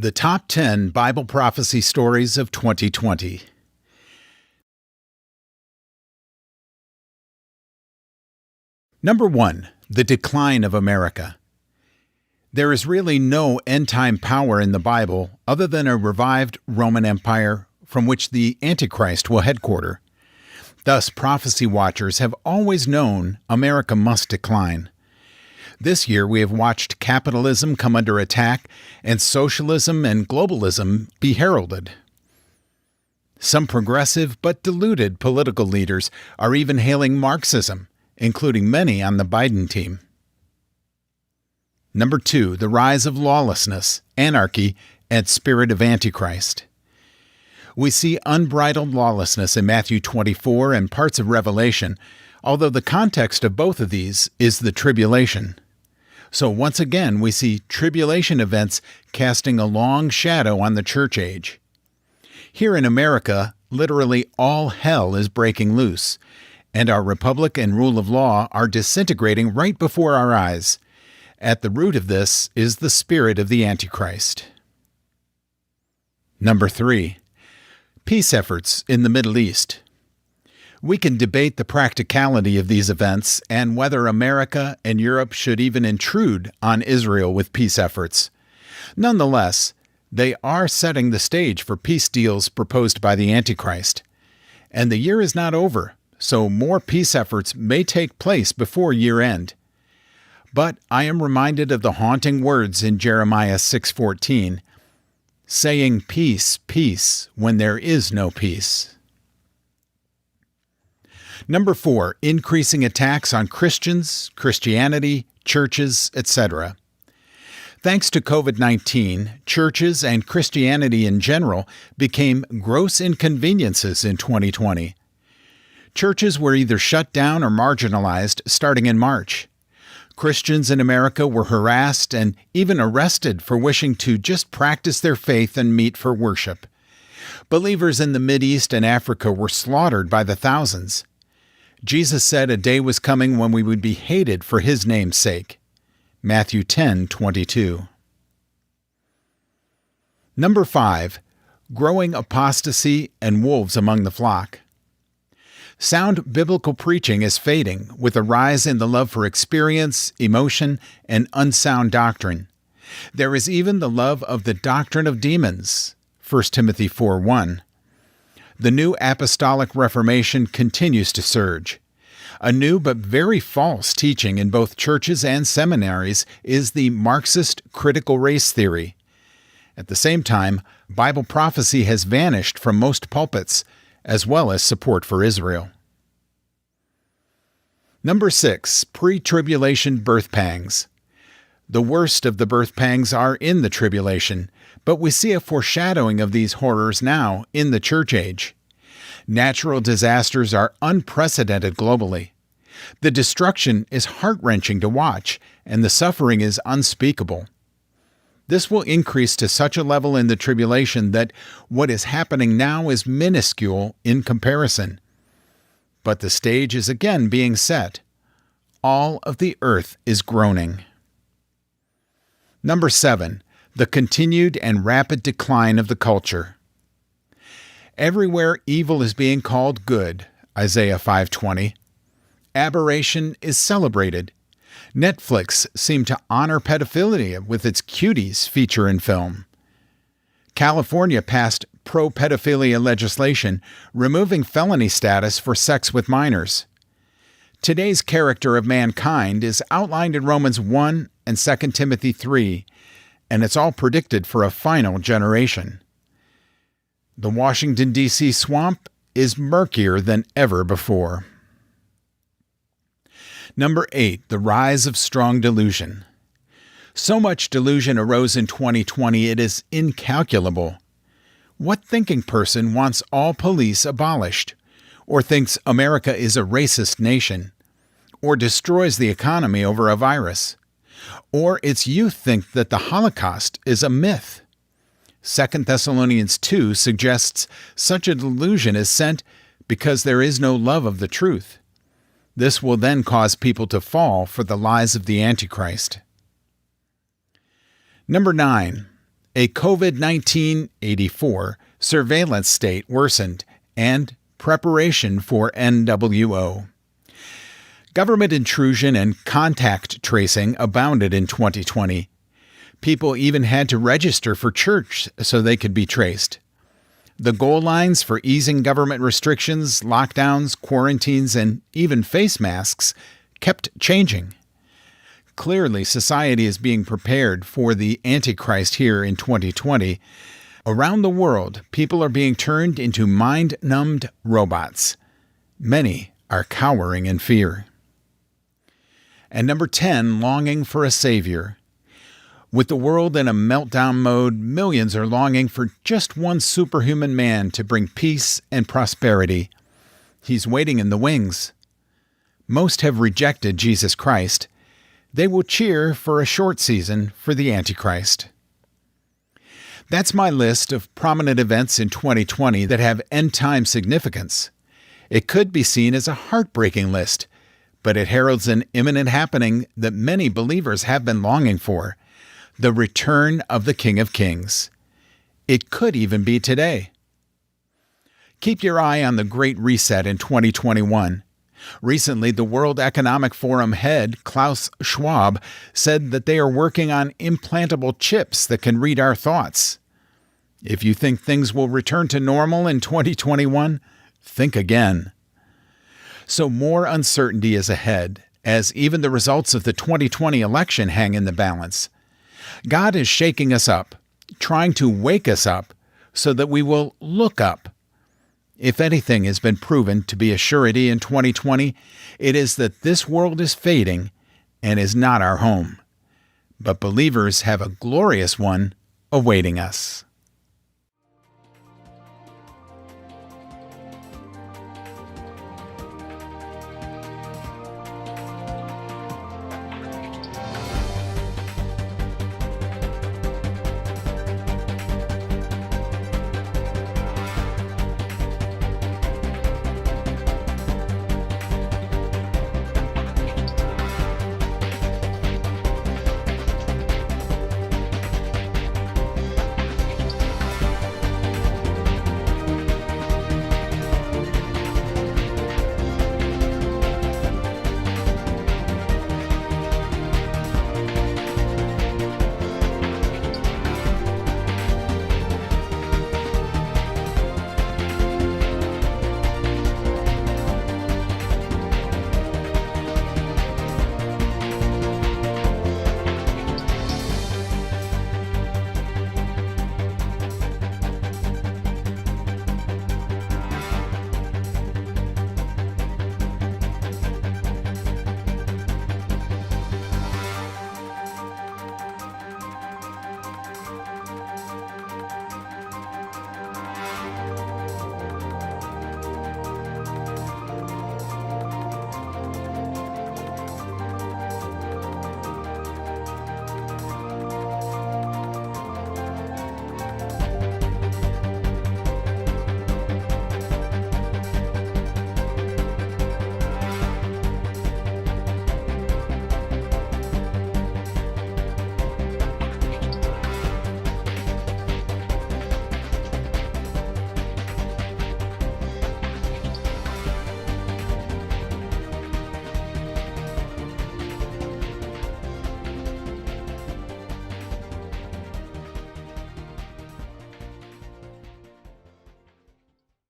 The Top 10 Bible Prophecy Stories of 2020. Number 1. The Decline of America. There is really no end-time power in the Bible other than a revived Roman Empire from which the Antichrist will headquarter. Thus, prophecy watchers have always known America must decline. This year we have watched capitalism come under attack and socialism and globalism be heralded. Some progressive but deluded political leaders are even hailing Marxism, including many on the Biden team. Number 2. The rise of lawlessness, anarchy, and spirit of Antichrist. We see unbridled lawlessness in Matthew 24 and parts of Revelation, although the context of both of these is the tribulation. So once again, we see tribulation events casting a long shadow on the church age. Here in America, literally all hell is breaking loose, and our republic and rule of law are disintegrating right before our eyes. At the root of this is the spirit of the Antichrist. Number 3. Peace efforts in the Middle East. We can debate the practicality of these events and whether America and Europe should even intrude on Israel with peace efforts. Nonetheless, they are setting the stage for peace deals proposed by the Antichrist. And the year is not over, so more peace efforts may take place before year-end. But I am reminded of the haunting words in Jeremiah 6:14, saying, "Peace, peace," when there is no peace. Number 4. Increasing attacks on Christians, Christianity, churches, etc. Thanks to COVID-19, churches and Christianity in general became gross inconveniences in 2020. Churches were either shut down or marginalized starting in March. Christians in America were harassed and even arrested for wishing to just practice their faith and meet for worship. Believers in the Mideast and Africa were slaughtered by the thousands. Jesus said a day was coming when we would be hated for His name's sake. Matthew 10:22. Number 5. Growing apostasy and wolves among the flock. Sound biblical preaching is fading with a rise in the love for experience, emotion, and unsound doctrine. There is even the love of the doctrine of demons. 1 Timothy 4:1. The new apostolic reformation continues to surge. A new but very false teaching in both churches and seminaries is the Marxist critical race theory. At the same time, Bible prophecy has vanished from most pulpits, as well as support for Israel. Number 6. PreTribulation Birth Pangs. The worst of the birth pangs are in the tribulation, but we see a foreshadowing of these horrors now in the church age. Natural disasters are unprecedented globally. The destruction is heart-wrenching to watch, and the suffering is unspeakable. This will increase to such a level in the tribulation that what is happening now is minuscule in comparison. But the stage is again being set. All of the earth is groaning. Number 7. The continued and rapid decline of the culture. Everywhere evil is being called good, Isaiah 5:20. Aberration is celebrated. Netflix seemed to honor pedophilia with its Cuties feature in film. California passed pro-pedophilia legislation, removing felony status for sex with minors. Today's character of mankind is outlined in Romans 1 and 2 Timothy 3, and it's all predicted for a final generation. The Washington, D.C. swamp is murkier than ever before. Number 8. The rise of strong delusion. So much delusion arose in 2020 it is incalculable. What thinking person wants all police abolished, or thinks America is a racist nation, or destroys the economy over a virus, or its youth think that the Holocaust is a myth? 2 Thessalonians 2 suggests such a delusion is sent because there is no love of the truth. This will then cause people to fall for the lies of the Antichrist. Number 9. a COVID-19 84 surveillance state worsened, and preparation for NWO. Government intrusion and contact tracing abounded in 2020. People even had to register for church so they could be traced. The goal lines for easing government restrictions, lockdowns, quarantines, and even face masks kept changing. Clearly, society is being prepared for the Antichrist here in 2020. Around the world, people are being turned into mind-numbed robots. Many are cowering in fear. And number 10, longing for a savior. With the world in a meltdown mode, millions are longing for just one superhuman man to bring peace and prosperity. He's waiting in the wings. Most have rejected Jesus Christ. They will cheer for a short season for the Antichrist. That's my list of prominent events in 2020 that have end-time significance. It could be seen as a heartbreaking list, but it heralds an imminent happening that many believers have been longing for: the return of the King of Kings. It could even be today. Keep your eye on the Great Reset in 2021. Recently, the World Economic Forum head, Klaus Schwab, said that they are working on implantable chips that can read our thoughts. If you think things will return to normal in 2021, think again. So more uncertainty is ahead, as even the results of the 2020 election hang in the balance. God is shaking us up, trying to wake us up so that we will look up. If anything has been proven to be a surety in 2020, it is that this world is fading and is not our home. But believers have a glorious one awaiting us.